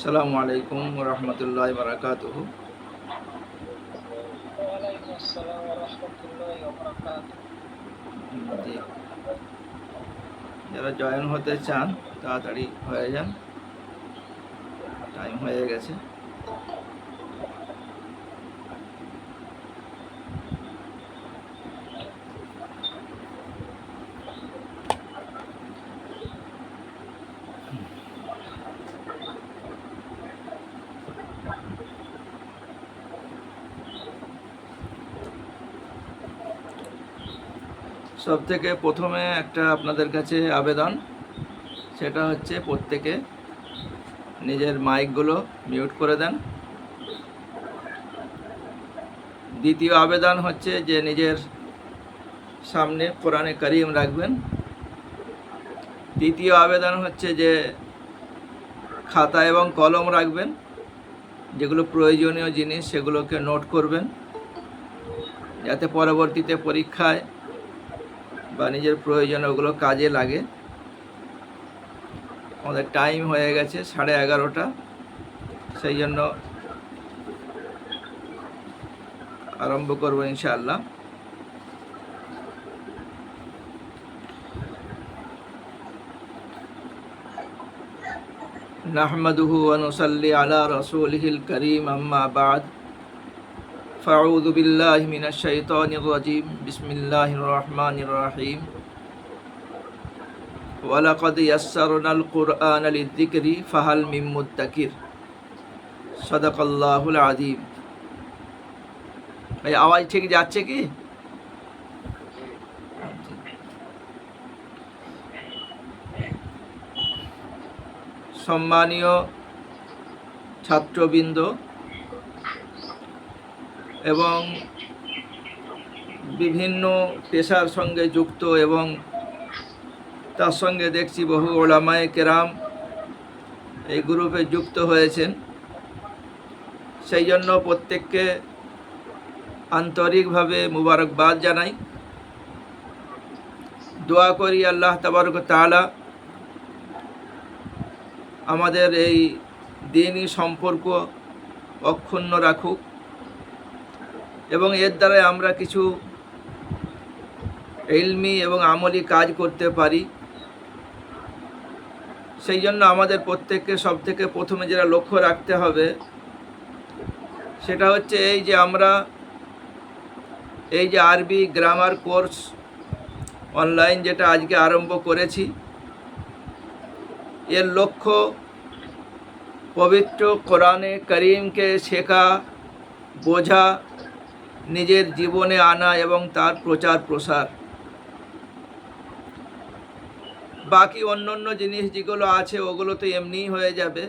আসসালামু আলাইকুম রহমতুল্লাহি বারাকাতুহু। ওয়ালাইকুম আসসালাম ওয়া রাহমাতুল্লাহি ওয়া বারাকাতুহু। জি, যারা জয়েন হতে চান তাড়াতাড়ি হয়ে যান, টাইম হয়ে গেছে। সব থেকে প্রথমে একটা আপনাদের কাছে আবেদন, সেটা হচ্ছে প্রত্যেকে নিজের মাইকগুলো মিউট করে দেন। দ্বিতীয় আবেদন হচ্ছে যে নিজের সামনে কোরআনে কারিম রাখবেন। তৃতীয় আবেদন হচ্ছে যে খাতা এবং কলম রাখবেন, যেগুলো প্রয়োজনীয় জিনিস সেগুলোকে নোট করবেন, যাতে পরবর্তীতে পরীক্ষায় বা নিজের প্রয়োজনে ওগুলো কাজে লাগে। আমাদের টাইম হয়ে গেছে 11:30, সেই জন্য আরম্ভ করব ইনশাআল্লাহ। নাহমাদুহু ওয়া নুসাল্লি আলা রাসূলিহিল কারীম, আম্মা বা'দ। ফাউযু বিল্লাহি মিনাশ শাইতানির রাজীম। বিসমিল্লাহির রহমানির রহিম। ওয়া লাকাদ ইয়াসসারনাল কুরআনা লিয-যিকরি ফাহাল মিন মুদ্দাকির। সাদাকাল্লাহুল আযীম। এই আওয়াজ ঠিক যাচ্ছে কি? সম্মানীয় ছাত্রবৃন্দ এবং বিভিন্ন পেশার সঙ্গে যুক্ত এবং তার সঙ্গে দেখছি বহু ওলামায়ে কেরাম এই গ্রুপে যুক্ত হয়েছেন, সেই জন্য প্রত্যেককে আন্তরিকভাবে মুবারকবাদ জানাই। দোয়া করি আল্লাহ তাবারক তাআলা আমাদের এই দ্বীনি সম্পর্ক অক্ষুণ্ণ রাখুক এবং এর দ্বারাই আমরা কিছু ইলমি এবং আমলি কাজ করতে পারি। সেই জন্য আমাদের প্রত্যেককে সবথেকে প্রথমে যেটা লক্ষ্য রাখতে হবে সেটা হচ্ছে আমরা এই যে আরবি গ্রামার কোর্স অনলাইন যেটা আজকে আরম্ভ করেছি, এর লক্ষ্য পবিত্র কোরআনে করিমকে শেখা, বোঝা, নিজের জীবনে আনা এবং তার প্রচার প্রসার। বাকি অন্য জিনিস যেগুলো আছে ওগুলো তো এমনিই হয়ে যাবে,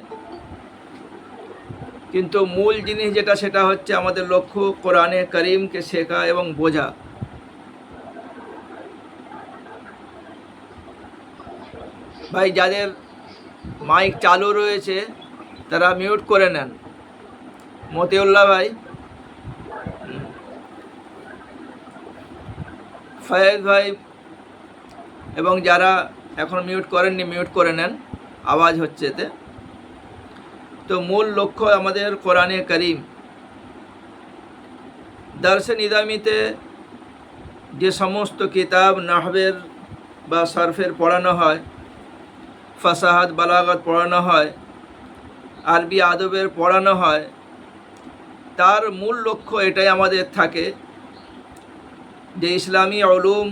কিন্তু মূল জিনিস যেটা সেটা হচ্ছে আমাদের লক্ষ্য কোরআনে করিমকে শেখা এবং বোঝা। ভাই, যাদের মাইক চালু রয়েছে তারা মিউট করে নেন। মতিউল্লাহ ভাই, ফয়েজ ভাই এবং যারা এখন মিউট করেননি মিউট করে নেন, আওয়াজ হচ্ছে এতে। তো মূল লক্ষ্য আমাদের কোরআনে করিম। দার্সে নিজামিতে যে সমস্ত কিতাব নাহবের বা সরফের পড়ানো হয়, ফাসাহাত বালাগাত পড়ানো হয়, আরবি আদবের পড়ানো হয়, তার মূল লক্ষ্য এটাই আমাদের থাকে যে ইসলামী উলুম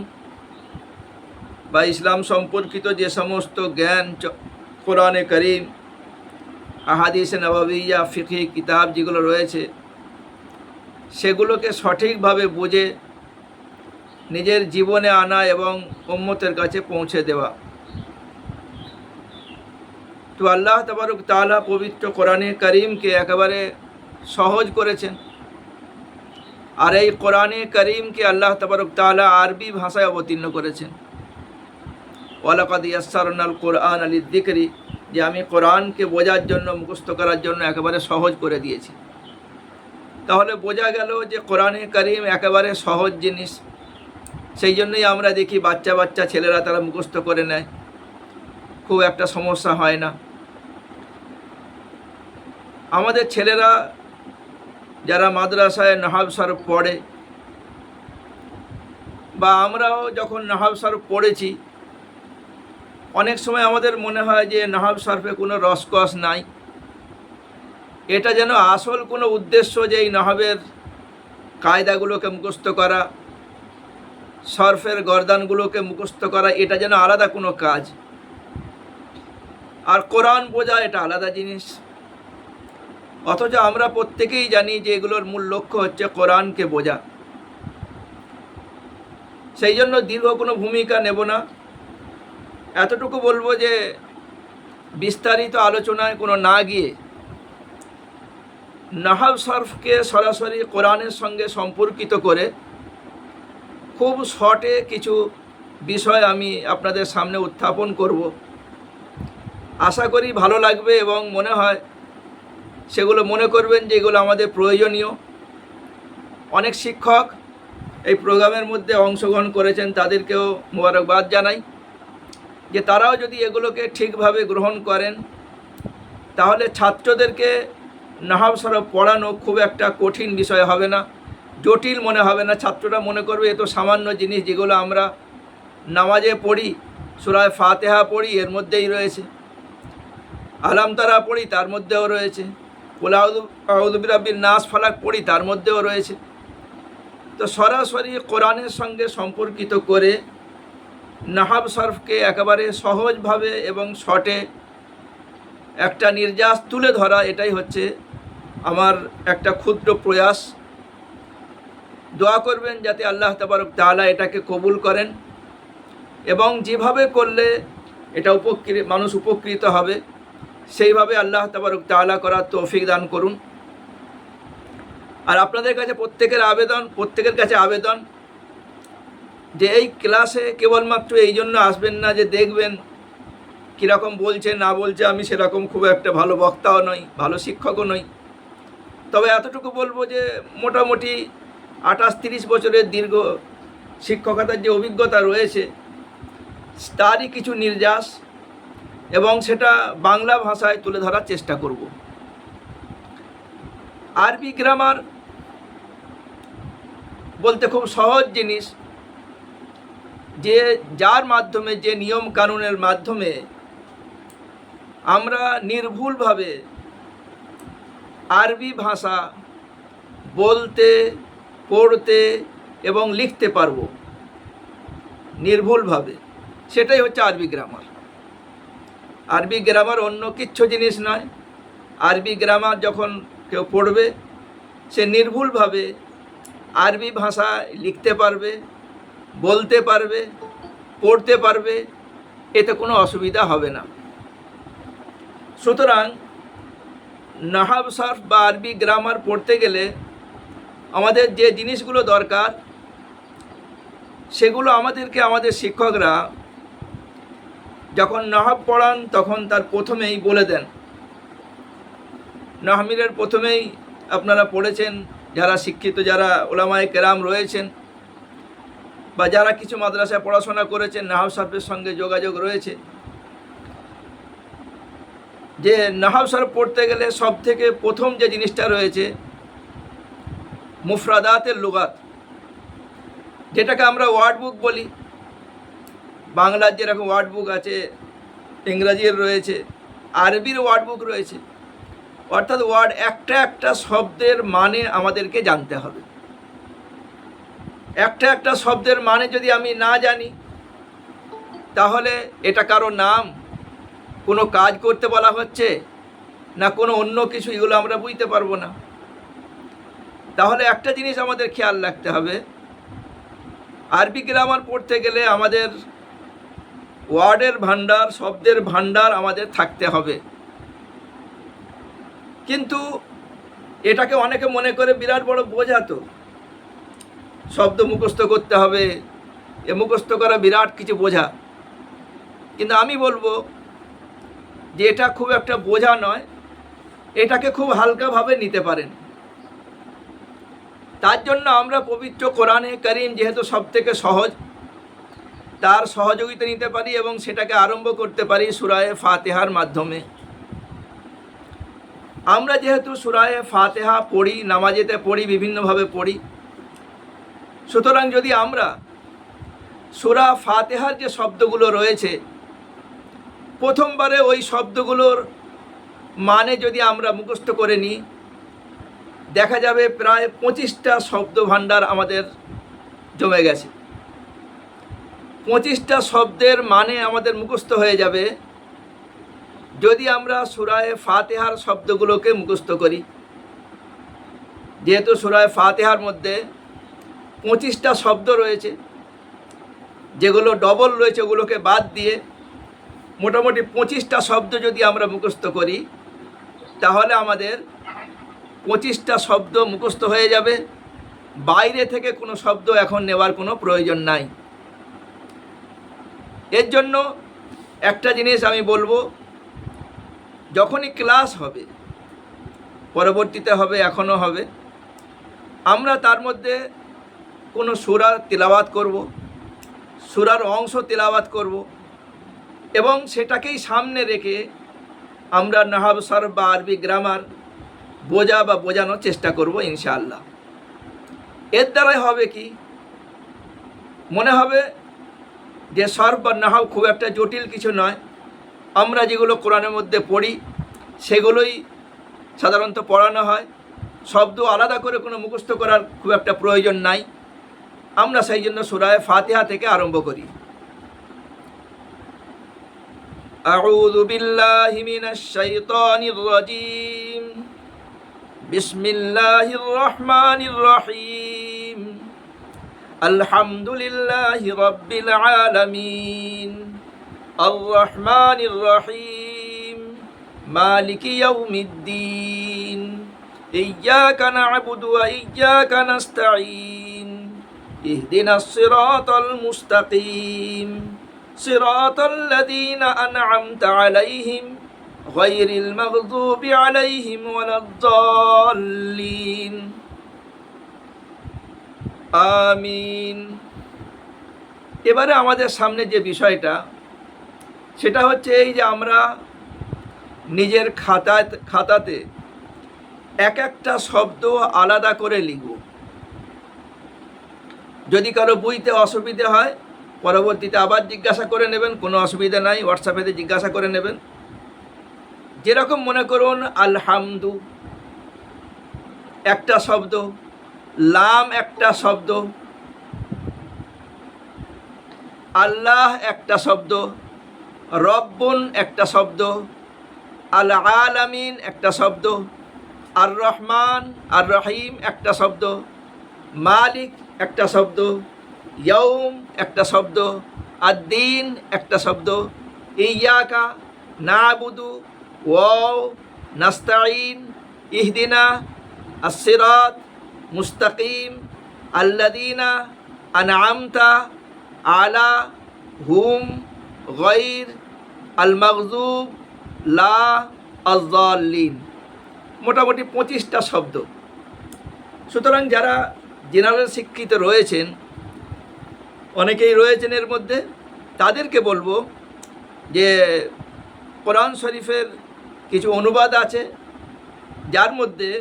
বা ইসলাম সম্পর্কিত যে সমস্ত জ্ঞান কোরআনে করিম, আহাদিস নববিয়া, ফিকহি কিতাব যেগুলো রয়েছে সেগুলোকে সঠিকভাবে বুঝে নিজের জীবনে আনা এবং উম্মতের কাছে পৌঁছে দেওয়া। তো আল্লাহ তাবারক তাআলা পবিত্র কোরআনে করিমকে একেবারে সহজ করেছেন, আর এই কোরআনে করিমকে আল্লাহ তাবারক তাআলা আরবি ভাষায় অবতীর্ণ করেছেন। ওয়ালাকাদ ইয়াসসারনাল কুরআনা লিয-যিকরি, যে আমি কোরআনকে বোঝার জন্য, মুখস্থ করার জন্য একেবারে সহজ করে দিয়েছি। তাহলে বোঝা গেল যে কোরআনে করিম একেবারে সহজ জিনিস। সেই জন্যই আমরা দেখি বাচ্চা ছেলেরা তারা মুখস্থ করে নেয়, খুব একটা সমস্যা হয় না। আমাদের ছেলেরা যারা মাদ্রাসায় নাহাব শরফ পড়ে বা আমরাও যখন নাহাব শরফ পড়েছি, অনেক সময় আমাদের মনে হয় যে নাহাব শরফে কোনো রসকস নাই। এটা যেন আসল কোনো উদ্দেশ্য যে এই নাহাবের কায়দাগুলোকে মুখস্থ করা, শরফের গর্দানগুলোকে মুখস্থ করা, এটা যেন আলাদা কোনো কাজ। আর কোরআন বোঝা এটা আলাদা জিনিস। অথচ আমরা প্রত্যেকেই জানি যে এগুলোর মূল লক্ষ্য হচ্ছে কোরআনকে বোঝা। সেই জন্য দীর্ঘ কোনো ভূমিকা নেব না, এতটুকু বলবো যে বিস্তারিত আলোচনায় কোনো না গিয়ে নাহাব শরফকে সরাসরি কোরআনের সঙ্গে সম্পর্কিত করে খুব শর্টে কিছু বিষয় আমি আপনাদের সামনে উত্থাপন করব। আশা করি ভালো লাগবে এবং মনে হয় সেগুলো মনে করবেন যে এগুলো আমাদের প্রয়োজনীয়। অনেক শিক্ষক এই প্রোগ্রামের মধ্যে অংশগ্রহণ করেছেন, তাদেরকেও মোবারকবাদ জানাই যে তারাও যদি এগুলোকে ঠিকভাবে গ্রহণ করেন তাহলে ছাত্রদেরকে নাহাব শরফ পড়ানো খুব একটা কঠিন বিষয় হবে না, জটিল মনে হবে না। ছাত্ররা মনে করবে এ তো সামান্য জিনিস, যেগুলো আমরা নামাজে পড়ি, সূরা ফাতিহা পড়ি, এর মধ্যেই রয়েছে, আলাম তারা পড়ি, তার মধ্যেও রয়েছে, কুল আউযু বিরাব্বিন নাস ফালাক পড়ি, তার মধ্যেও রয়েছে। তো সরাসরি কোরআনের সঙ্গে সম্পর্কিত করে নাহাব শরফকে একেবারে সহজভাবে এবং শর্টে একটা নির্যাস তুলে ধরা, এটাই হচ্ছে আমার একটা ক্ষুদ্র প্রয়াস। দোয়া করবেন যাতে আল্লাহ তাবারক তাআলা এটাকে কবুল করেন এবং যেভাবে করলে এটা মানুষ উপকৃত হবে সেইভাবে আল্লাহ তাবারক তাআলা করার তৌফিক দান করুন। আর আপনাদের কাছে প্রত্যেকের কাছে আবেদন যে এই ক্লাসে কেবলমাত্র এই জন্য আসবেন না যে দেখবেন কীরকম বলছে না বলছে। আমি সেরকম খুব একটা ভালো বক্তাও নই, ভালো শিক্ষকও নই, তবে এতটুকু বলবো যে মোটামুটি 28-30 বছরের দীর্ঘ শিক্ষকতার যে অভিজ্ঞতা রয়েছে তারই কিছু নির্যাস এবং সেটা বাংলা ভাষায় তুলে ধরার চেষ্টা করব। আরবি গ্রামার বলতে খুব সহজ জিনিস, যে যার মাধ্যমে, যে নিয়ম কানুনের মাধ্যমে আমরা নির্ভুলভাবে আরবি ভাষা বলতে, পড়তে এবং লিখতে পারবো নির্ভুলভাবে, সেটাই হচ্ছে আরবি গ্রামার। আরবি গ্রামার অন্য কিচ্ছু জিনিস নয়। আরবি গ্রামার যখন কেউ পড়বে সে নির্ভুলভাবে আরবি ভাষা লিখতে পারবে, বলতে পারবে, পড়তে পারবে, এতে কোনো অসুবিধা হবে না। সুতরাং নাহাব শরফ বা আরবি গ্রামার পড়তে গেলে আমাদের যে জিনিসগুলো দরকার সেগুলো আমাদেরকে আমাদের শিক্ষকরা যখন নাহাব পড়ান তখন তার প্রথমেই বলে দেন। নাহমিরের প্রথমেই আপনারা পড়েছেন, যারা শিক্ষিত, যারা উলামায়ে কেরাম রয়েছেন বা যারা কিছু মাদ্রাসায় পড়াশোনা করেছেন, নাহাব শরফের সঙ্গে যোগাযোগ রয়েছে, যে নাহাব শরফ পড়তে গেলে সব থেকে প্রথম যে জিনিসটা রয়েছে মুফরাদাতের লুগাত, যেটাকে আমরা ওয়ার্ড বুক বলি। বাংলার যেরকম ওয়ার্ড বুক আছে, ইংরাজির রয়েছে, আরবির ওয়ার্ড বুক রয়েছে। অর্থাৎ ওয়ার্ড একটা একটা শব্দের মানে আমাদেরকে জানতে হবে। একটা একটা শব্দের মানে যদি আমি না জানি তাহলে এটা কারো নাম, কোনো কাজ করতে বলা হচ্ছে না কোনো অন্য কিছু, এগুলো আমরা বুঝতে পারবো না। তাহলে একটা জিনিস আমাদের খেয়াল রাখতে হবে, আরবি গ্রামার পড়তে গেলে আমাদের ওয়ার্ডের ভান্ডার, শব্দের ভান্ডার আমাদের থাকতে হবে। কিন্তু এটাকে অনেকে মনে করে বিরাট বড় বোঝা, তো শব্দ মুখস্থ করতে হবে, এ মুখস্থ করা বিরাট কিছু বোঝা। কিন্তু আমি বলবো যে এটা খুব একটা বোঝা নয়, এটাকে খুব হালকাভাবে নিতে পারেন। তার জন্য আমরা পবিত্র কোরআনে কারীম যেহেতু সব থেকে সহজ, তার সহযোগিতা নিতে পারি এবং সেটাকে আরম্ভ করতে পারি সূরা ফাতিহার মাধ্যমে। আমরা যেহেতু সূরায়ে ফাতিহা পড়ি, নামাজেতে পড়ি, বিভিন্নভাবে পড়ি, সুতরাং যদি আমরা সূরা ফাতিহার যে শব্দগুলো রয়েছে প্রথমবারে ওই শব্দগুলোর মানে যদি আমরা মুখস্থ করে নিই, দেখা যাবে প্রায় 25টা শব্দ ভাণ্ডার আমাদের জমে গেছে। 25টা শব্দের মানে আমাদের মুখস্থ হয়ে যাবে যদি আমরা সূরায়ে ফাতিহার শব্দগুলোকে মুখস্থ করি। যেহেতু সূরায়ে ফাতিহার মধ্যে 25টা শব্দ রয়েছে, যেগুলো ডবল রয়েছে ওগুলোকে বাদ দিয়ে মোটামুটি 25টা শব্দ যদি আমরা মুখস্থ করি, তাহলে আমাদের 25টা শব্দ মুখস্থ হয়ে যাবে। বাইরে থেকে কোনো শব্দ এখন নেওয়ার কোনো প্রয়োজন নাই। এর জন্য একটা জিনিস আমি বলবো, যখনই ক্লাস হবে, পরবর্তীতে হবে, এখনও হবে, আমরা তার মধ্যে কোনো সূরা তিলাওয়াত করব, সূরার অংশ তিলাওয়াত করব এবং সেটাকেই সামনে রেখে আমরা নাহব, সরফ বা আরবি গ্রামার বোঝানোর চেষ্টা করব ইনশাআল্লাহ। এর দ্বারাই হবে কি, মনে হবে যে সরফ বা নাহব খুব একটা জটিল কিছু নয়, আমরা যেগুলো কোরআনের মধ্যে পড়ি সেগুলোই সাধারণত পড়ানো হয়, শব্দ আলাদা করে কোনো মুখস্থ করার খুব একটা প্রয়োজন নাই। আমরা সেই জন্য সূরায়ে ফাতিহা থেকে আরম্ভ করি। আউযু বিল্লাহি মিনাশ শাইতানির রাজীম। বিসমিল্লাহির রহমানির রহিম। আলহামদুলিল্লাহি রাব্বিল আলামিন। আর রহমানির রহিম। মালিকি ইয়াউমিদ্দিন। ইয়্যাকা না'বুদু ওয়া ইয়্যাকা নাস্তাঈন। ইহদিনাস সিরাতাল মুস্তাকিম। সিরাতাল লাযীনা আন'আমতা আলাইহিম গায়রিল মাগযুবি আলাইহিম ওয়ালাদ-দাল্লিন। আমিন। এবারে আমাদের সামনে যে বিষয়টা, সেটা হচ্ছে এই যে আমরা নিজের খাতাতে এক একটা শব্দ আলাদা করে লিখব। যদি কারো বুঝতে অসুবিধে হয় পরবর্তীতে আবার জিজ্ঞাসা করে নেবেন, কোনো অসুবিধা নাই, হোয়াটসঅ্যাপেতে জিজ্ঞাসা করে নেবেন। যেরকম মনে করুন আলহামদু একটা শব্দ, লাম একটা শব্দ, আল্লাহ একটা শব্দ, রব্বুন একটা শব্দ, আল আলামিন একটা শব্দ, আর রহমান আর রহিম একটা শব্দ, মালিক একটা শব্দ, ইয়াউম একটা শব্দ, আদ-দীন একটা শব্দ, ইয়্যাকা না'বুদু ওয়া নাস্তাঈন, ইহদিনা আস-সিরাত মুস্তাকিম আল্লাযীনা আন'আমতা আলাইহিম গায়র আল মাগযুব লা আয-যাল্লিন। মোটামুটি 25টা শব্দ। সুতরাং যারা জেনারেল শিক্ষিত রয়েছেন, অনেকেই রয়েছেন এর মধ্যে, তাদেরকে বলবো যে কোরআন শরীফের কিছু অনুবাদ আছে, যার মধ্যে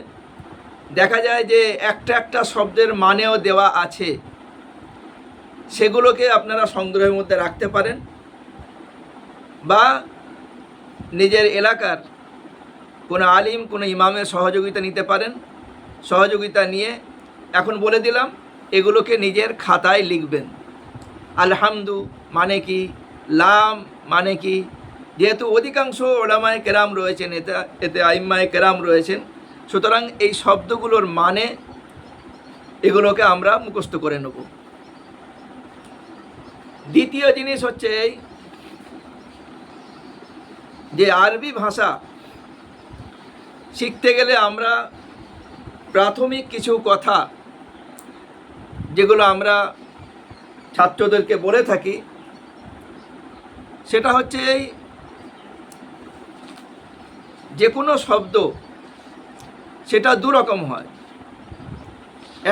দেখা যায় যে একটা একটা শব্দের মানেও দেওয়া আছে। সেগুলোকে আপনারা সংগ্রহের মধ্যে রাখতে পারেন বা নিজের এলাকার কোনো আলিম, কোনো ইমামের সহযোগিতা নিতে পারেন। সহযোগিতা নিয়ে এখন বলে দিলাম, এগুলোকে নিজের খাতায় লিখবেন। আলহামদু মানে কি, লাম মানে কি, যেহেতু অধিকাংশ উলামায়ে কেরাম রয়েছেন, এতে আইম্মায়ে কেরাম রয়েছেন, সুতরাং এই শব্দগুলোর মানে এগুলোকে আমরা মুখস্থ করে নেব। দ্বিতীয় জিনিস হচ্ছে এই যে আরবি ভাষা শিখতে গেলে আমরা প্রাথমিক কিছু কথা যেগুলো আমরা ছাত্রদেরকে বলে থাকি, সেটা হচ্ছে এই যে কোনো শব্দ সেটা দু রকম হয়।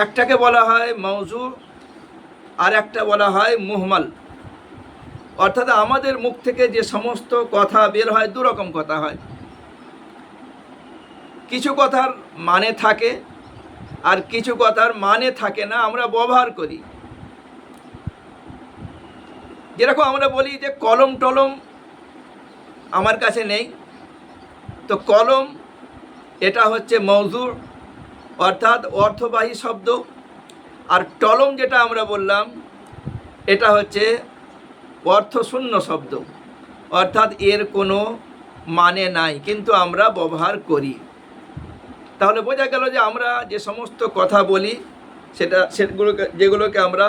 একটাকে বলা হয় মৌজু, আর একটা বলা হয় মুহমাল। অর্থাৎ আমাদের মুখ থেকে যে সমস্ত কথা বের হয়, দু রকম কথা হয়। কিছু কথার মানে থাকে আর কিছু কথার মানে থাকে না, আমরা ব্যবহার করি। যেরকম আমরা বলি যে কলম টলম আমার কাছে নেই, তো কলম এটা হচ্ছে মৌজু অর্থাৎ অর্থবাহী শব্দ, আর টলম যেটা আমরা বললাম এটা হচ্ছে অর্থশূন্য শব্দ, অর্থাৎ এর কোনো মানে নাই কিন্তু আমরা ব্যবহার করি। তাহলে বোঝা গেল যে আমরা যে সমস্ত কথা বলি সেগুলোকে যেগুলোকে আমরা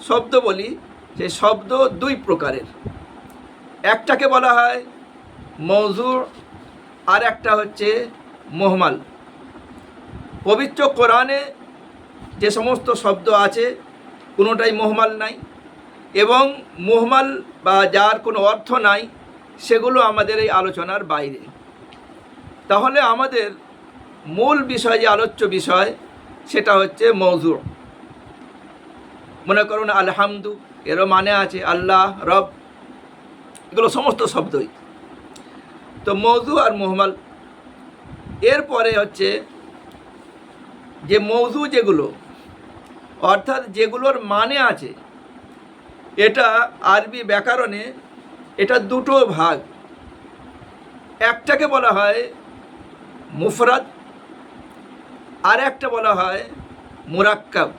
শব্দ বলি, সেই শব্দ দুই প্রকারের। একটাকে বলা হয় মৌজু আর একটা হচ্ছে মুহমাল। পবিত্র কোরআনে যে সমস্ত শব্দ আছে কোনোটাই মুহমাল নাই, এবং মুহমাল বা যার কোনো অর্থ নাই সেগুলো আমাদের এই আলোচনার বাইরে। তাহলে আমাদের মূল বিষয় যে আলোচ্য বিষয় সেটা হচ্ছে মৌজু। মনে করুন আলহামদু, এরও মানে আছে আল্লাহ, রব, এগুলো সমস্ত শব্দই। তো মৌজু আর মুহমাল। এরপরে হচ্ছে যে মৌজু যেগুলো, অর্থাৎ যেগুলোর মানে আছে, এটা আরবি ব্যাকরণে এটা দুটো ভাগ। একটাকে বলা হয় মুফরাদ আর একটা বলা হয় মুরাক্কাব।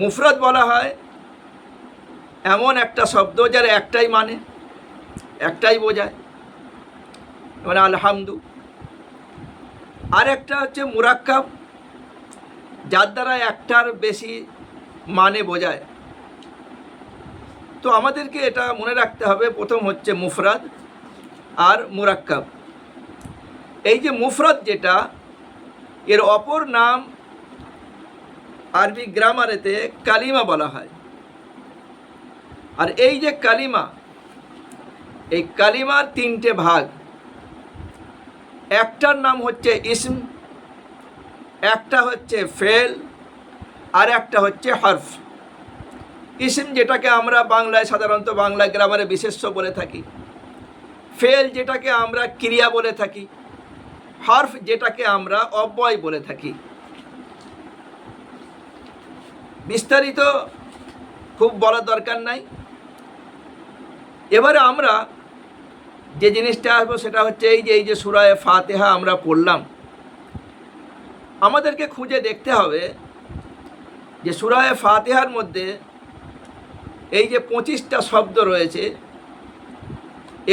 মুফরাদ বলা হয় এমন একটা শব্দ যার একটাই মানে, একটাই বোঝায়, মানে আলহামদু। আর একটা হচ্ছে মুরাক্কাব, যার দ্বারা একটার বেশি মানে বোঝায়। তো আমাদেরকে এটা মনে রাখতে হবে, প্রথম হচ্ছে মুফরাদ আর মুরাক্কাব। এই যে মুফরাদ যেটা, এর অপর নাম আরবি গ্রামারেতে কালিমা বলা হয়। আর এই যে কালিমা, এই কালিমার তিনটে ভাগ। একটার নাম হচ্ছে ইসম, একটা হচ্ছে ফেল, আর একটা হচ্ছে হরফ। ইসম যেটাকে আমরা বাংলায় সাধারণত বাংলা গ্রামারে বিশেষ্য বলে থাকি, ফেল যেটাকে আমরা ক্রিয়া বলে থাকি, হরফ যেটাকে আমরা অব্যয় বলে থাকি। বিস্তারিত খুব বলার দরকার নাই। এবারে আমরা যে জিনিসটা আসবো সেটা হচ্ছে এই যে সূরা ফাতিহা আমরা পড়লাম, আমাদেরকে খুঁজে দেখতে হবে যে সূরা ফাতিহার মধ্যে এই যে 25টা শব্দ রয়েছে,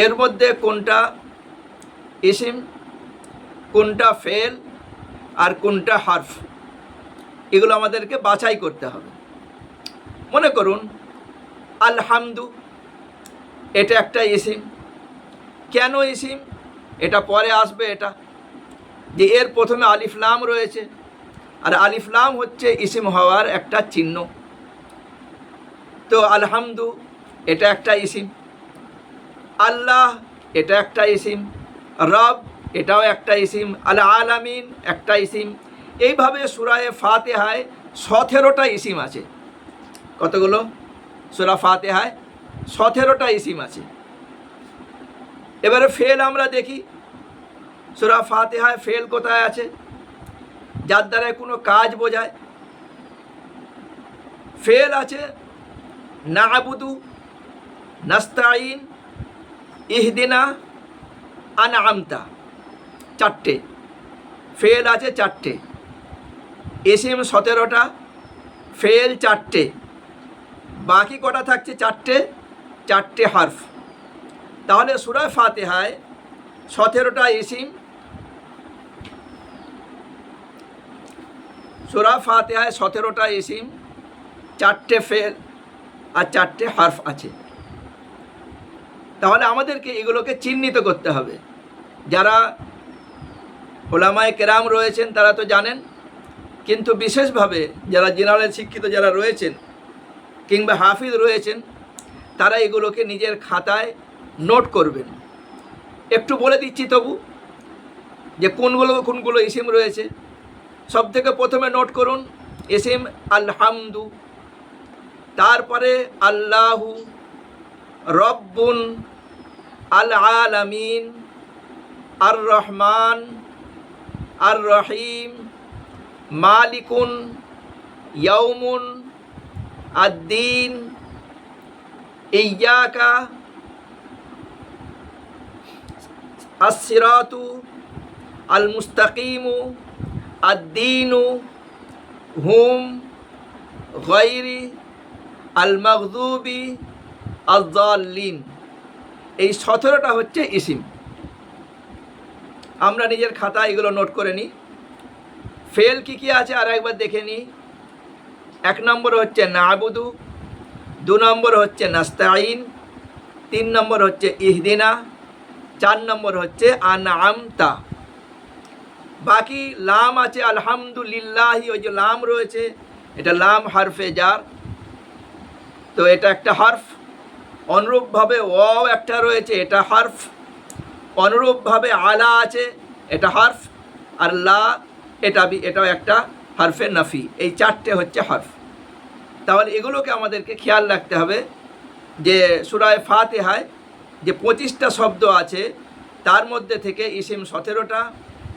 এর মধ্যে কোনটা ইসিম, কোনটা ফেল, আর কোনটা হরফ, এগুলো আমাদেরকে বাছাই করতে হবে। মনে করুন আলহামদু, এটা একটা ইসিম। কেন ইসিম? এটা পরে আসবে। এটা যে এর প্রথমে আলিফ লাম রয়েছে, আর আলিফ লাম হচ্ছে ইসিম হওয়ার একটা চিহ্ন। তো আলহামদু এটা একটা ইসিম, আল্লাহ এটা একটা ইসিম, রব এটাও একটা ইসিম, আল আলামিন একটা ইসিম। এইভাবে সূরা ফাতিহায় 17টা ইসিম আছে। কতগুলো? সূরা ফাতিহায় 17টা ইসিম আছে। এবারে ফেল আমরা দেখি, সূরা ফাতিহায় ফেল কোথায় আছে, যার দ্বারা কোনো কাজ বোঝায়। ফেল আছে না'বুদু, নাস্তাইন, ইহদিনা, আনআমতা, 4টে ফেল আছে, 4টে ইসিম 17টা, ফেল 4টে, বাকি কটা থাকছে 4টে হরফ। তাহলে সূরা ফাতিহায় 17টা ইসিম, সূরা ফাতিহায় 17টা ইসিম, 4টে ফেল আর 4টে হরফ আছে। তাহলে আমাদেরকে এগুলোকে চিহ্নিত করতে হবে। যারা ওলামায়ে কেরাম রয়েছেন তারা তো জানেন, কিন্তু বিশেষভাবে যারা জেনারেল শিক্ষিত যারা রয়েছেন কিংবা হাফিজ রয়েছেন, তারা এগুলোকে নিজের খাতায় নোট করবেন। একটু বলে দিচ্ছি তবু যে কোনগুলো ইসিম রয়েছে। সব থেকে প্রথমে নোট করুন ইসিম আলহামদু, তারপরে আল্লাহু, রব্বুন, আল আলামিন, আর রহমান, আর রহিম, মালিকুন, ইয়াউমুন, আদ-দীন, ইয়্যাকা, আস-সিরাতু, আল মুস্তাকিমু, আদ-দীনু, হুম, গায়রি, আল মাগযুবি, আয-যাল্লিন। এই 17টা হচ্ছে ইসিম। আমরা নিজের খাতা এগুলো নোট করে নিই। ফেল কি কি আছে আর একবার দেখে নিই। 1 নম্বর হচ্ছে নাবুদু, 2 নম্বর হচ্ছে নাস্তাইন, 3 নম্বর হচ্ছে ইহদিনা, 4 নম্বর হচ্ছে আনআমতা। বাকি লাম আছে আলহামদুলিল্লাহি, ওই যে লাম রয়েছে এটা লাম হারফে জার, তো এটা একটা হারফ। অনুরূপভাবে ওয়াও একটা রয়েছে, এটা হারফ। অনুরূপভাবে আলা আছে, এটা হারফ। আর লা এটাও একটা হারফে নাফি। এই 4টে হচ্ছে হারফ। তাহলে এগুলোকে আমাদেরকে খেয়াল রাখতে হবে যে সূরা ফাতিহায় যে 25টা শব্দ আছে তার মধ্যে থেকে ইসিম 17টা,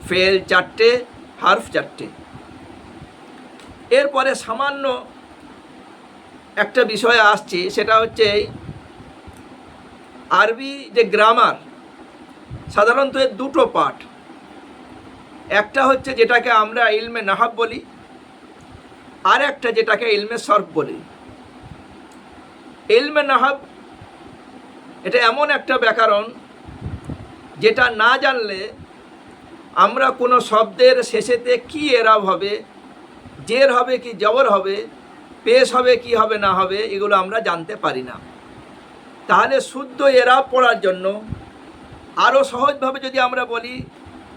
ফেল 4টে, হারফ 4টে। এরপরে সামান্য একটা বিষয়ে আসছি, সেটা হচ্ছে আরবি যে গ্রামার, সাধারণত এর 2টো পার্ট। একটা হচ্ছে যেটাকে আমরা ইলমে নাহব বলি, আর একটা যেটাকে ইলমে সরফ বলি। ইলমে নাহব এটা এমন একটা ব্যাকরণ যেটা না জানলে আমরা কোনো শব্দের শেষেতে কি এরাব হবে, জের হবে কি জবর হবে, পেশ হবে কি হবে না হবে, এগুলো আমরা জানতে পারি না। তাহলে শুদ্ধ এরাব পড়ার জন্য আরও সহজভাবে যদি আমরা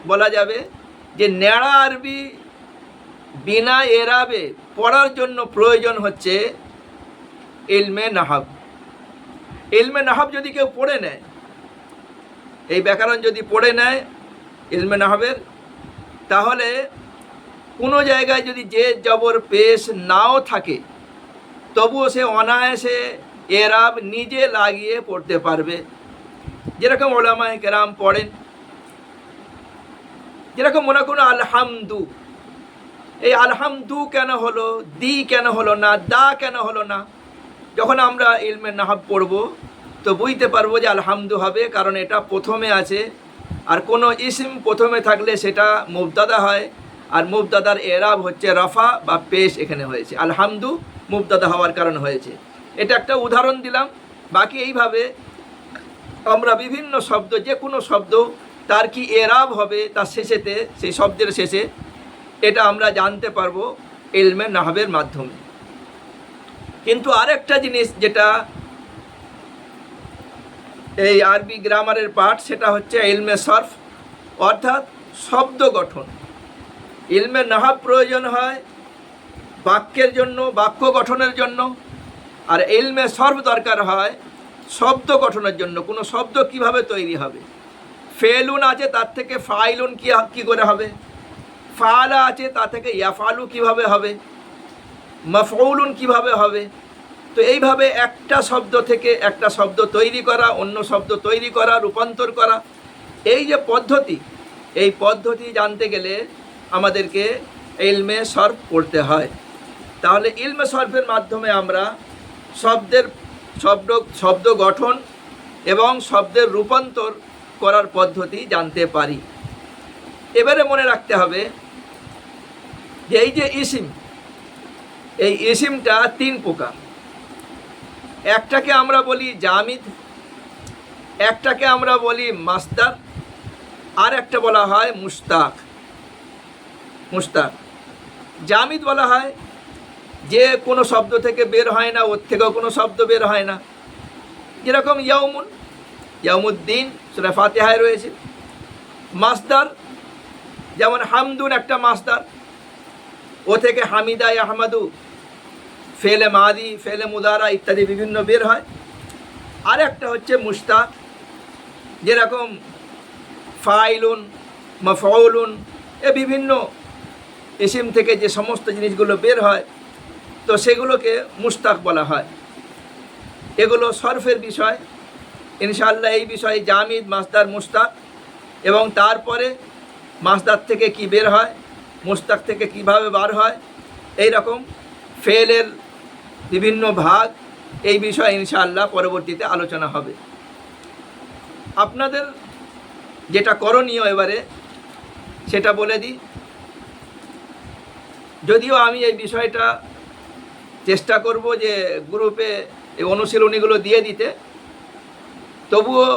বলা যাবে যে ন্যাড়া আরবি বিনা এরাবে পড়ার জন্য প্রয়োজন হচ্ছে ইলমে নাহব। ইলমে নাহব যদি কেউ পড়ে নেয়, এই ব্যাকরণ যদি পড়ে নেয় ইলমে নাহবের, তাহলে কোনো জায়গায় যদি যে জবর পেশ নাও থাকে তবুও সে অনায়াসে এরাব নিজে লাগিয়ে পড়তে পারবে। যেরকম ওলামায়ে কেরাম পড়েন, যেরকম মনে করুন আলহামদু, এই আলহামদু কেন হলো, দি কেন হলো না, দা কেন হলো না? যখন আমরা ইলমে নাহব পড়ব তো বুঝতে পারবো যে আলহামদু হবে, কারণ এটা প্রথমে আছে। আর কোনো ইসিম প্রথমে থাকলে সেটা মুবতাদা হয়, আর মুবতাদার এরাব হচ্ছে রফা বা পেশ এখানে হয়েছে। আলহামদু মুবতাদা হওয়ার কারণ হয়েছে। এটা একটা উদাহরণ দিলাম। বাকি এইভাবে আমরা বিভিন্ন শব্দ, যে কোনো শব্দ তার কি এরাব হবে তার শেষেতে, সেই শব্দের শেষে, এটা আমরা জানতে পারবো ইলমে নাহবের মাধ্যমে। কিন্তু আরেকটা জিনিস যেটা এই আরবি গ্রামারের পার্ট, সেটা হচ্ছে ইলমে সরফ, অর্থাৎ শব্দ গঠন। ইলমে নাহব প্রয়োজন হয় বাক্যের জন্য, বাক্য গঠনের জন্য, আর ইলমে সরফ দরকার হয় শব্দ গঠনের জন্য। কোনো শব্দ কিভাবে তৈরি হবে, ফেলুন আছে তার থেকে ফাইলুন কি করে হবে, ফালা আছে তা থেকে ইয়াফালু কিভাবে হবে, মাফউলুন কিভাবে হবে। তো এইভাবে একটা শব্দ থেকে একটা শব্দ তৈরি করা, অন্য শব্দ তৈরি করা, রূপান্তর করা, এই যে পদ্ধতি, এই পদ্ধতি জানতে গেলে আমাদেরকে ইলমে সরফ পড়তে হয়। তাহলে ইলমে সরফের মাধ্যমে আমরা শব্দ গঠন এবং শব্দের রূপান্তর করার পদ্ধতি জানতে পারি। এবারে মনে রাখতে হবে যে এই যে ইসিম, এই ইসিমটা 3 প্রকার। একটাকে আমরা বলি জামিদ, একটাকে আমরা বলি মাসদার, আর একটা বলা হয় মুশতাক। জামিদ বলা হয় যে কোনো শব্দ থেকে বের হয় না, ওর থেকেও কোনো শব্দ বের হয় না। যেরকম ইয়াউমুন, ইয়াউমুদ্দিন সূরা ফাতিহায় রয়েছে। মাসদার যেমন হামদুন একটা মাসদার, ও থেকে হামিদা, আহমাদু, ফেলে মাদি, ফেলে মুদারা ইত্যাদি বিভিন্ন বের হয়। আর একটা হচ্ছে মুশতাক, যেরকম ফাইলুন, মাফউলুন, এ বিভিন্ন ইসিম থেকে যে সমস্ত জিনিসগুলো বের হয় তো সেগুলোকে মুশতাক বলা হয়। এগুলো সরফের বিষয়। ইনশাআল্লাহ এই বিষয়ে জামিদ, মাসদার, মুশতাক এবং তারপরে মাসদার থেকে কি বের হয়, মুস্তাক থেকে কিভাবে বার হয়, এই রকম ফেলের বিভিন্ন ভাগ, এই বিষয়ে ইনশাআল্লাহ পরবর্তীতে আলোচনা হবে। আপনাদের যেটা করণীয় এবারে সেটা বলে দিই। যদিও আমি এই বিষয়টা চেষ্টা করব যে গ্রুপে এই অনুশীলনীগুলো দিয়ে দিতে, তবুও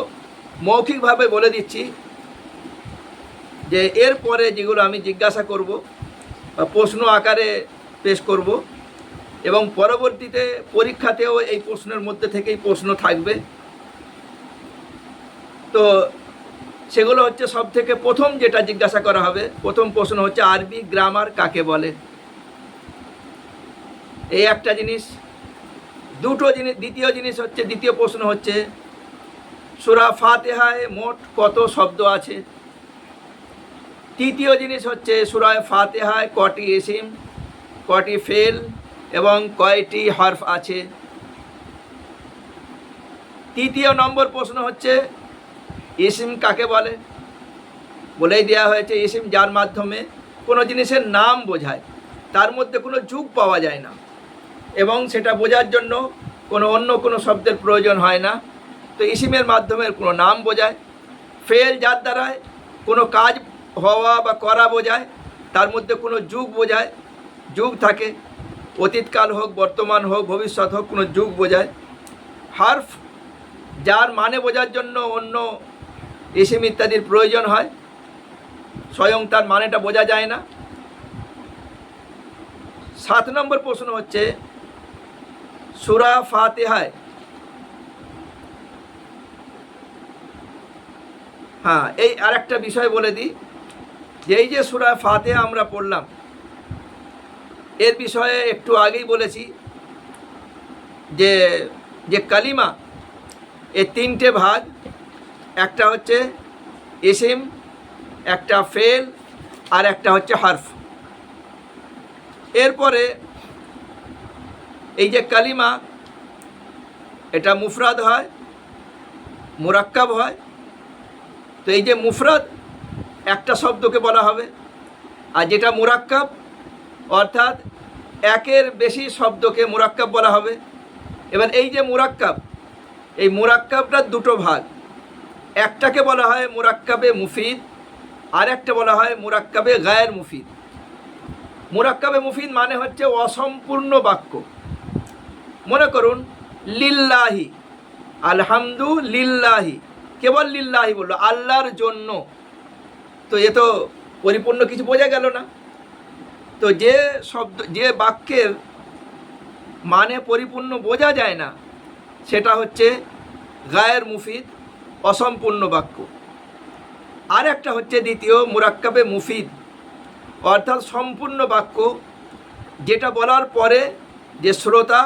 মৌখিকভাবে বলে দিচ্ছি যে এরপরে যেগুলো আমি জিজ্ঞাসা করব বা প্রশ্ন আকারে পেশ করব, এবং পরবর্তীতে পরীক্ষাতেও এই প্রশ্নের মধ্যে থেকেই প্রশ্ন থাকবে। তো সেগুলো হচ্ছে সব থেকে প্রথম যেটা জিজ্ঞাসা করা হবে, প্রথম প্রশ্ন হচ্ছে আরবি গ্রামার কাকে বলে। এই একটা জিনিস। দ্বিতীয় প্রশ্ন হচ্ছে সূরা ফাতিহায় মোট কত শব্দ আছে। তৃতীয় জিনিস হচ্ছে সূরা ফাতিহায় কটি ইসিম, কটি ফেল এবং কয়টি হরফ আছে। তৃতীয় নম্বর প্রশ্ন হচ্ছে ইসিম কাকে বলে। বলেই দেওয়া হয়েছে ইসিম যার মাধ্যমে কোনো জিনিসের নাম বোঝায়, তার মধ্যে কোনো যুগ পাওয়া যায় না এবং সেটা বোঝার জন্য অন্য কোনো শব্দের প্রয়োজন হয় না। তো ইসিমের মাধ্যমে কোনো নাম বোঝায়। ফেল যার দ্বারায় কোনো কাজ হওয়া বা করা বোঝায়, তার মধ্যে কোনো যুগ বোঝায়, যুগ থাকে, অতীতকাল হোক, বর্তমান হোক, ভবিষ্যৎ হোক, কোনো যুগ বোঝায়। হার্ফ যার মানে বোঝার জন্য অন্য ইসিম ইত্যাদির প্রয়োজন হয়, স্বয়ং তার মানেটা বোঝা যায় না। 7 নম্বর প্রশ্ন হচ্ছে সূরা ফাতিহায়, এই আর একটা বিষয় বলে দিই যে এই যে সূরা ফাতিহা আমরা পড়লাম, এর বিষয়ে একটু আগেই বলেছি যে যে কালিমা, এর 3টে ভাগ। একটা হচ্ছে ইসিম, একটা ফেল, আর একটা হচ্ছে হরফ। এরপরে এই যে কালিমা, এটা মুফরাদ হয়, মুরাক্কাব হয়। তো এই যে মুফরাদ একটা শব্দকে বলা হবে, আর যেটা মুরাক্কাব অর্থাৎ একের বেশি শব্দকে মুরাক্কাব বলা হবে। এবার এই যে মুরাক্কাব, এই মুরাক্কাবটার 2টো ভাগ। একটাকে বলা হয় মুরাক্কাবে মুফিদ, আর একটা বলা হয় মুরাক্কাবে গায়ের মুফিদ। মুরাক্কাবে মুফিদ মানে হচ্ছে অসম্পূর্ণ বাক্য। মনে করুন লিল্লাহি, আলহামদুলিল্লাহি, কেবল লিল্লাহি বললো, আল্লাহর জন্য। তো এ তো পরিপূর্ণ কিছু বোঝা গেল না। তো যে শব্দ, যে বাক্যের মানে পরিপূর্ণ বোঝা যায় না, সেটা হচ্ছে গায়ের মুফিদ, অসম্পূর্ণ বাক্য। আর একটা হচ্ছে দ্বিতীয় মুরাক্কাবে মুফিদ, অর্থাৎ সম্পূর্ণ বাক্য, যেটা বলার পরে যে শ্রোতা,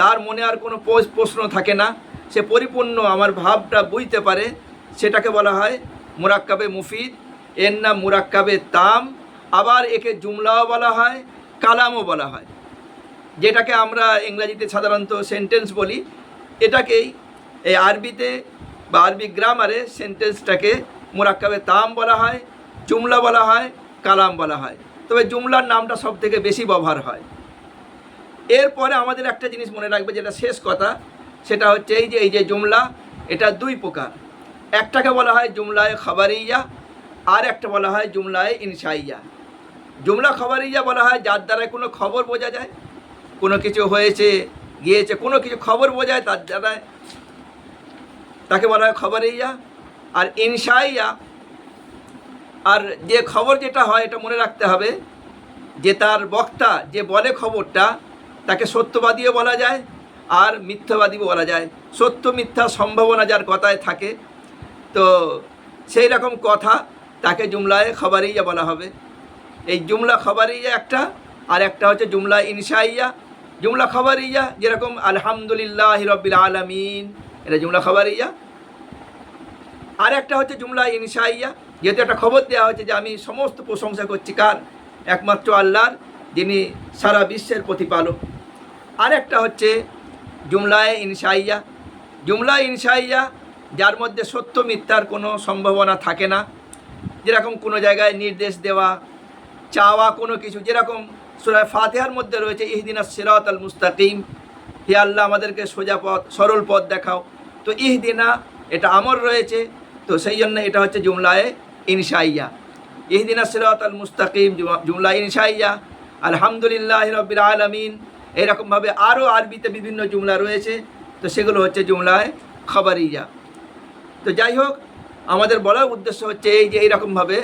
তার মনে আর কোনো প্রশ্ন থাকে না, সে পরিপূর্ণ আমার ভাবটা বুঝতে পারে, সেটাকে বলা হয় মুরাক্কাবে মুফিদ। এর নাম মুরাক্কাবে তাম। আবার একে জুমলাও বলা হয়, কালামও বলা হয়। যেটাকে আমরা ইংরেজিতে সাধারণত সেন্টেন্স বলি, এটাকেই এই আরবিতে বা আরবি গ্রামারে সেন্টেন্সটাকে মুরাক্কাবে তাম বলা হয়, জুমলা বলা হয়, কালাম বলা হয়। তবে জুমলার নামটা সব থেকে বেশি ব্যবহার হয়। এরপরে আমাদের একটা জিনিস মনে রাখবে, যেটা শেষ কথা, সেটা হচ্ছে এই যে জুমলা, এটা 2 প্রকার। একটাকে বলা হয় জুমলায় খাবারিয়া, আর একটা বলা হয় জুমলায় ইনশাইয়া। জুমলা খাবারিয়া বলা হয় যার দ্বারা কোনো খবর বোঝা যায়, কোনো কিছু হয়েছে গিয়েছে, কোনো কিছু খবর বোঝায়, তার দ্বারা তাকে বলা হয় খাবারিয়া। আর ইনশাইয়া, আর যে খবর যেটা হয়, এটা মনে রাখতে হবে যে তার বক্তা যে বলে খবরটা, তাকে সত্যবাদীও বলা যায় আর মিথ্যাবাদীও বলা যায়। সত্য মিথ্যা সম্ভাবনা যার কথায় থাকে, তো সেই রকম কথা তাকে জুমলায় খবরিয়া বলা হবে। এই জুমলা খবরিয়া একটা, আর একটা হচ্ছে জুমলা ইনশাইয়া। জুমলা খবরিয়া যেরকম আলহামদুলিল্লাহ রাব্বিল আলামিন, এটা জুমলা খবরিয়া। আর একটা হচ্ছে জুমলা ইনশাইয়া, যেহেতু একটা খবর দেওয়া হচ্ছে যে আমি সমস্ত প্রশংসা করছি কার, একমাত্র আল্লাহর, যিনি সারা বিশ্বের প্রতিপালক। আর একটা হচ্ছে জুমলায় ইনশাইয়া। জুমলা ইনশাইয়া যার মধ্যে সত্য মিথ্যার কোনো সম্ভাবনা থাকে না, যেরকম কোনো জায়গায় নির্দেশ দেওয়া, চাওয়া কোনো কিছু, যেরকম সূরা ফাতিহার মধ্যে রয়েছে ইহদিনাস সিরাতাল মুস্তাকিম, হে আল্লাহ আমাদেরকে সোজা পথ, সরল পথ দেখাও। তো ইহদিনা এটা আমর রয়েছে, তো সেই জন্য এটা হচ্ছে জুমলায়ে ইনশাইয়া। ইহদিনাস সিরাতাল মুস্তাকিম জুমলা ইনশাইয়া, আলহামদুলিল্লাহি রাব্বিল আলামিন, এরকমভাবে আরও আরবিতে বিভিন্ন জুমলা রয়েছে, তো সেগুলো হচ্ছে জুমলায় খবরিয়া। তো যাই হোক, আমাদের বলার উদ্দেশ্য হচ্ছে এই যে এইরকমভাবে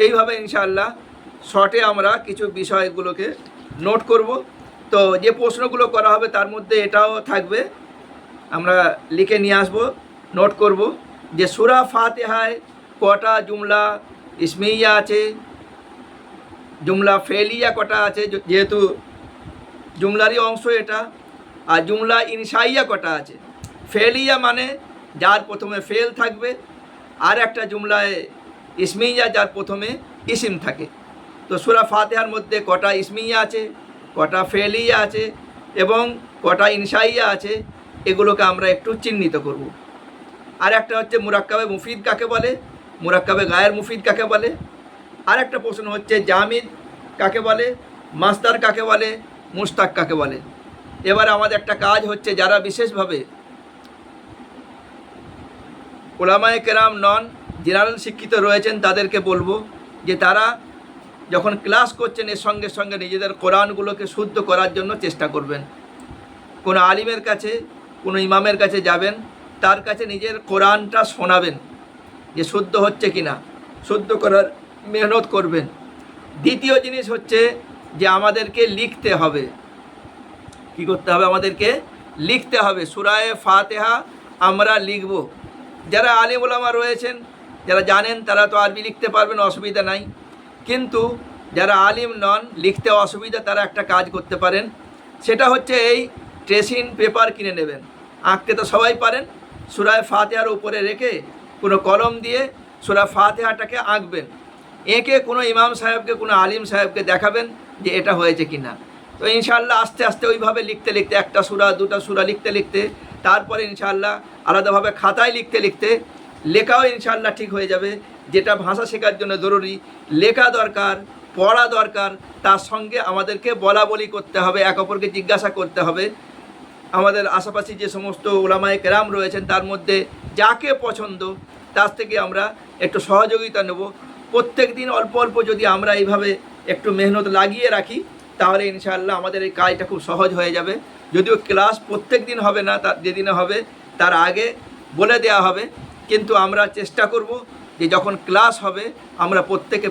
এইভাবে ইনশাআল্লাহ শর্টে আমরা কিছু বিষয়গুলোকে নোট করব। তো যে প্রশ্নগুলো করা হবে তার মধ্যে এটাও থাকবে, আমরা লিখে নিয়ে আসব, নোট করব যে সূরা ফাতিহায় কটা জুমলা ইসমিয়া আছে, জুমলা ফেলিয়া কটা আছে, যেহেতু জুমলারই অংশ এটা, আর জুমলা ইনশাইয়া কটা আছে। ফেলিয়া মানে যার প্রথমে ফেল থাকবে, আর একটা জুমলায় ইসমিয়া যার প্রথমে ইসিম থাকে। তো সূরা ফাতিহার মধ্যে কটা ইসমিয়া আছে, কটা ফেলিয়া আছে এবং কটা ইনশাইয়া আছে, এগুলোকে আমরা একটু চিহ্নিত করব। আর একটা হচ্ছে মুরাক্কাবে মুফিদ কাকে বলে, মুরাক্কাবে গায়ের মুফিদ কাকে বলে। আর একটা প্রশ্ন হচ্ছে জামিদ কাকে বলে, মাস্তার কাকে বলে, মুস্তাক কাকে বলে। এবার আমাদের একটা কাজ হচ্ছে, যারা বিশেষভাবে উলামায়ে কেরাম নন, জেনারেল শিক্ষিত রয়েছেন, তাদেরকে বলবো যে তারা যখন ক্লাস করছেন এর সঙ্গে সঙ্গে নিজেদের কোরআনগুলোকে শুদ্ধ করার জন্য চেষ্টা করবেন। কোনো আলিমের কাছে, কোনো ইমামের কাছে যাবেন, তার কাছে নিজের কোরআনটা শোনাবেন যে শুদ্ধ হচ্ছে কিনা, শুদ্ধ করার মেহনত করবেন। দ্বিতীয় জিনিস হচ্ছে যে আমাদেরকে লিখতে হবে। কি করতে হবে? আমাদেরকে লিখতে হবে। সূরায়ে ফাতিহা আমরা লিখব। যারা আলিম ওলামা রয়েছেন, যারা জানেন, তারা তো আরবি লিখতে পারবেন, অসুবিধা নাই। কিন্তু যারা আলিম নন, লিখতে অসুবিধা, তারা একটা কাজ করতে পারেন, সেটা হচ্ছে এই ট্রেসিং পেপার কিনে নেবেন। আঁকতে তো সবাই পারেন, সূরায়ে ফাতিহার উপরে রেখে কোনো কলম দিয়ে সূরা ফাতিহাটাকে আঁকবেন। এঁকে কোনো ইমাম সাহেবকে, কোনো আলিম সাহেবকে দেখাবেন যে এটা হয়েছে কি না। তো ইনশাআল্লাহ আস্তে আস্তে ওইভাবে লিখতে লিখতে, একটা সূরা দুটা সূরা লিখতে লিখতে, তারপরে ইনশাআল্লাহ আলাদাভাবে খাতায় লিখতে লিখতে লেখাও ইনশাআল্লাহ ঠিক হয়ে যাবে। যেটা ভাষা শেখার জন্য জরুরি, লেখা দরকার, পড়া দরকার, তার সঙ্গে আমাদেরকে বলা বলি করতে হবে, এক অপরকে জিজ্ঞাসা করতে হবে। আমাদের আশেপাশে যে সমস্ত উলামায়ে কেরাম রয়েছেন, তার মধ্যে যাকে পছন্দ তার থেকে আমরা একটু সহযোগিতা নেব। প্রত্যেক দিন অল্প অল্প যদি আমরা এইভাবে একটু মেহনত লাগিয়ে রাখি, তাহলে ইনশাআল্লাহ আমাদের এই কাজটা খুব সহজ হয়ে যাবে। যদিও ক্লাস প্রত্যেক দিন হবে না, তার যেদিনে হবে তার আগে বলে দেওয়া হবে, কিন্তু আমরা চেষ্টা করব যে যখন ক্লাস হবে আমরা প্রত্যেকে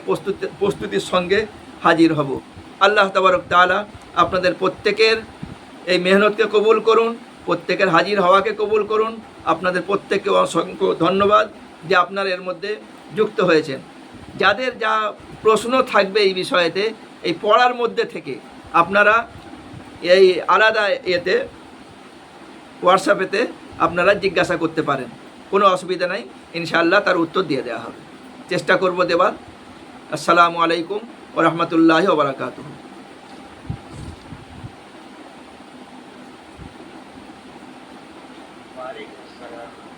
প্রস্তুতির সঙ্গে হাজির হব। আল্লাহ তাবারক তাআলা আপনাদের প্রত্যেকের এই মেহনতকে কবুল করুন, প্রত্যেকের হাজির হওয়াকে কবুল করুন। আপনাদের প্রত্যেককে অসংখ্য ধন্যবাদ যে আপনারা এর মধ্যে যুক্ত হয়েছেন। যাদের যা প্রশ্ন থাকবে এই বিষয়েতে, এই পড়ার মধ্যে থেকে আপনারা এই আলাদা এতে হোয়াটসঅ্যাপেতে আপনারা জিজ্ঞাসা করতে পারেন, কোনো অসুবিধা নাই, ইনশাআল্লাহ তার উত্তর দিয়ে দেওয়া হবে, চেষ্টা করব দেবার। আসসালামু আলাইকুম ওয়া রাহমাতুল্লাহি ওয়া বারাকাতুহু। ওয়ালাইকুম আসসালাম।